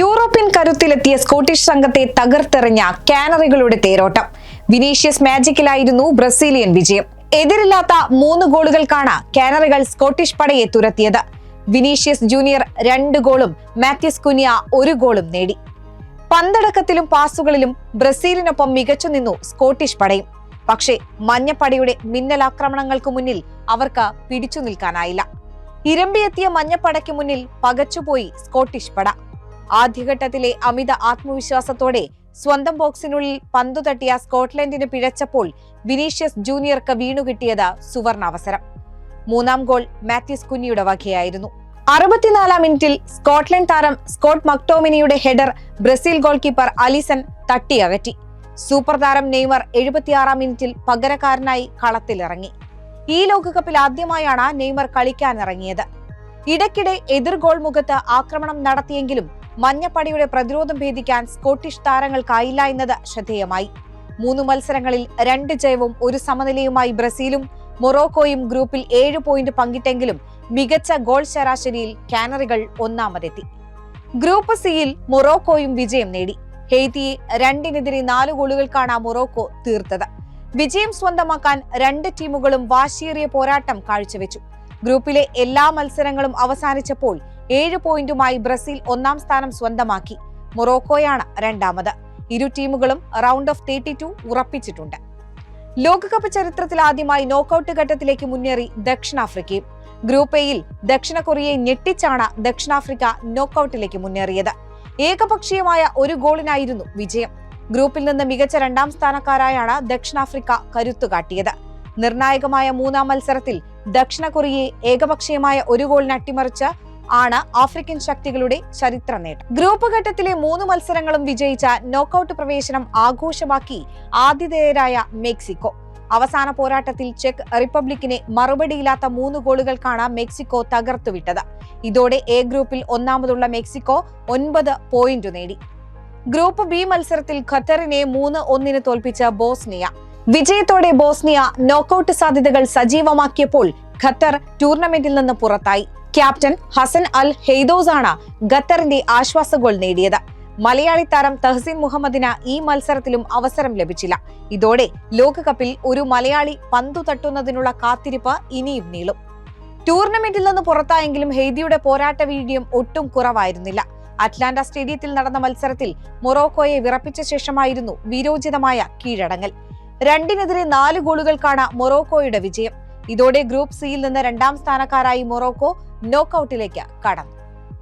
European കരുത്തിലെത്തിയ Scottish സംഘത്തെ തകർത്തെറിഞ്ഞ കാനറികളുടെ തേരോട്ടം. Vinicius മാജിക്കിലായിരുന്നു Brazilian വിജയം. എതിരില്ലാത്ത 3 ഗോളുകൾക്കാണ് കാനറികൾ സ്കോട്ടിഷ് പടയെ തുരത്തിയത്. വിനീഷ്യസ് ജൂനിയർ 2 ഗോളും മാത്യൂസ് കുനിയ 1 ഗോളും നേടി. പന്തടക്കത്തിലും പാസുകളിലും ബ്രസീലിനൊപ്പം മികച്ചു നിന്നു സ്കോട്ടിഷ് പടയും. പക്ഷേ മഞ്ഞപ്പടയുടെ മിന്നലാക്രമണങ്ങൾക്ക് മുന്നിൽ അവർക്ക് പിടിച്ചു നിൽക്കാനായില്ല. ഇരമ്പിയെത്തിയ മഞ്ഞപ്പടയ്ക്ക് മുന്നിൽ പകച്ചുപോയി സ്കോട്ടിഷ് പട. ആദ്യഘട്ടത്തിലെ അമിത ആത്മവിശ്വാസത്തോടെ സ്വന്തം ബോക്സിനുള്ളിൽ പന്തു തട്ടിയ സ്കോട്ട്ലൻഡിന് പിഴച്ചപ്പോൾ വിനീഷ്യസ് ജൂനിയർക്ക് വീണുകിട്ടിയത് സുവർണാവസരം. 3ാം ഗോൾ മാത്യൂസ് കുനിയുടെ വകയായിരുന്നു. 64ാം മിനിറ്റിൽ സ്കോട്ട്ലൻഡ് താരം സ്കോട്ട് മക്ടോമിനിയുടെ header Brazil goalkeeper Alisson തട്ടിയകറ്റി. സൂപ്പർ താരം നെയ്മർ 76ാം മിനിറ്റിൽ പകരക്കാരനായി കളത്തിലിറങ്ങി. ഈ ലോകകപ്പിൽ ആദ്യമായാണ് നെയ്മർ കളിക്കാനിറങ്ങിയത്. ഇടയ്ക്കിടെ എതിർ ഗോൾ മുഖത്ത് ആക്രമണം നടത്തിയെങ്കിലും മഞ്ഞപ്പടയുടെ പ്രതിരോധം ഭേദിക്കാൻ സ്കോട്ടിഷ് താരങ്ങൾക്കായില്ല എന്നത് ശ്രദ്ധേയമായി. 3 മത്സരങ്ങളിൽ 2 ജയവും 1 സമനിലയുമായി ബ്രസീലും മൊറോക്കോയും ഗ്രൂപ്പിൽ 7 പോയിന്റ് പങ്കിട്ടെങ്കിലും മികച്ച ഗോൾ ശരാശരിയിൽ കാനറികൾ ഒന്നാമതെത്തി. ഗ്രൂപ്പ് സിയിൽ മൊറോക്കോയും വിജയം നേടി. ഹെയ്ത്തിയെ 2-4 ഗോളുകൾക്കാണ് മൊറോക്കോ തീർത്തത്. വിജയം സ്വന്തമാക്കാൻ 2 ടീമുകളും വാശിയേറിയ പോരാട്ടം കാഴ്ചവെച്ചു. ഗ്രൂപ്പിലെ എല്ലാ മത്സരങ്ങളും അവസാനിച്ചപ്പോൾ 7 പോയിന്റുമായി ബ്രസീൽ 1ാം സ്ഥാനം സ്വന്തമാക്കി. മൊറോക്കോയാണ് 2ാമത്. ഇരു ടീമുകളും റൗണ്ട് ഓഫ് 32 ഉറപ്പിച്ചിട്ടുണ്ട്. ലോകകപ്പ് ചരിത്രത്തിൽ ആദ്യമായി നോക്കൌട്ട് ഘട്ടത്തിലേക്ക് മുന്നേറി ദക്ഷിണാഫ്രിക്കയും. ഗ്രൂപ്പ് എയിൽ ദക്ഷിണ കൊറിയയെ ഞെട്ടിച്ചാണ് ദക്ഷിണാഫ്രിക്ക നോക്കൌട്ടിലേക്ക് മുന്നേറിയത്. ഏകപക്ഷീയമായ 1 ഗോളിനായിരുന്നു വിജയം. ഗ്രൂപ്പിൽ നിന്ന് മികച്ച 2ാം സ്ഥാനക്കാരായാണ് ദക്ഷിണാഫ്രിക്ക കരുത്തുകാട്ടിയത്. നിർണായകമായ 3ാം മത്സരത്തിൽ ദക്ഷിണ കൊറിയയെ ഏകപക്ഷീയമായ 1 ഗോളിന് അട്ടിമറിച്ച് ആണ് ആഫ്രിക്കൻ ശക്തികളുടെ ചരിത്ര നേട്ടം. ഗ്രൂപ്പ് ഘട്ടത്തിലെ 3 മത്സരങ്ങളും വിജയിച്ച നോക്കൌട്ട് പ്രവേശനം ആഘോഷമാക്കി ആതിഥേയരായ മെക്സിക്കോ. അവസാന പോരാട്ടത്തിൽ ചെക്ക് റിപ്പബ്ലിക്കിനെ മറുപടിയില്ലാത്ത 3 ഗോളുകൾക്കാണ് മെക്സിക്കോ തകർത്തുവിട്ടത്. ഇതോടെ എ ഗ്രൂപ്പിൽ 1ാമതുള്ള മെക്സിക്കോ 9 പോയിന്റ് നേടി. ഗ്രൂപ്പ് ബി മത്സരത്തിൽ ഖത്തറിനെ 3-1 തോൽപ്പിച്ച ബോസ്നിയ. വിജയത്തോടെ ബോസ്നിയ നോക്കൌട്ട് സാധ്യതകൾ സജീവമാക്കിയപ്പോൾ ഖത്തർ ടൂർണമെന്റിൽ നിന്ന് പുറത്തായി. ക്യാപ്റ്റൻ ഹസൻ അൽ ഹെയ്ദോസ് ആണ് ഖത്തറിന്റെ ആശ്വാസ ഗോൾ നേടിയത്. മലയാളി താരം തഹ്സീൻ മുഹമ്മദിന് ഈ മത്സരത്തിലും അവസരം ലഭിച്ചില്ല. ഇതോടെ ലോകകപ്പിൽ ഒരു മലയാളി പന്തു തട്ടുന്നതിനുള്ള കാത്തിരിപ്പ് ഇനിയും നീളും. ടൂർണമെന്റിൽ നിന്ന് പുറത്തായെങ്കിലും ഹെയ്ദിയുടെ പോരാട്ട വീര്യം ഒട്ടും കുറവായിരുന്നില്ല. അറ്റ്ലാന്റ സ്റ്റേഡിയത്തിൽ നടന്ന മത്സരത്തിൽ മൊറോക്കോയെ വിറപ്പിച്ച ശേഷമായിരുന്നു വീരോചിതമായ കീഴടങ്ങൽ. 2-4 ഗോളുകൾക്കാണ് മൊറോക്കോയുടെ വിജയം. ഇതോടെ ഗ്രൂപ്പ് സിയിൽ നിന്ന് 2ാം സ്ഥാനക്കാരായി മൊറോക്കോ നോക്കൌട്ടിലേക്ക് കടന്നു.